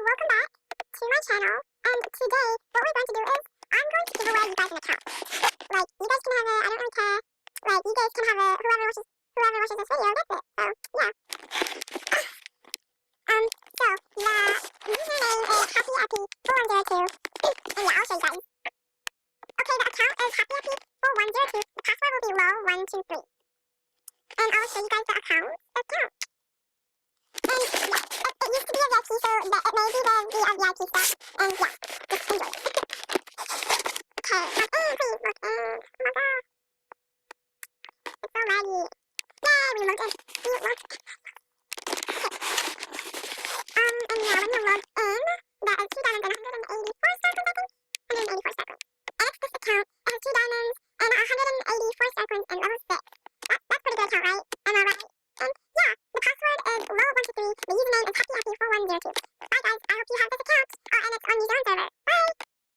welcome back to my channel, and today what we're going to do is I'm going to give away you guys an account. Like, you guys can have a, I don't really care, like, you guys can have a, whoever watches this video gets it, so, yeah. So, the username is HappyAppy4102, and yeah, I'll show you guys. Okay, the account is HappyAppy4102, the password will be low123, and I'll show you guys the account. And yeah, it used to be a VIP, so it may be the VIP stuff, and yeah.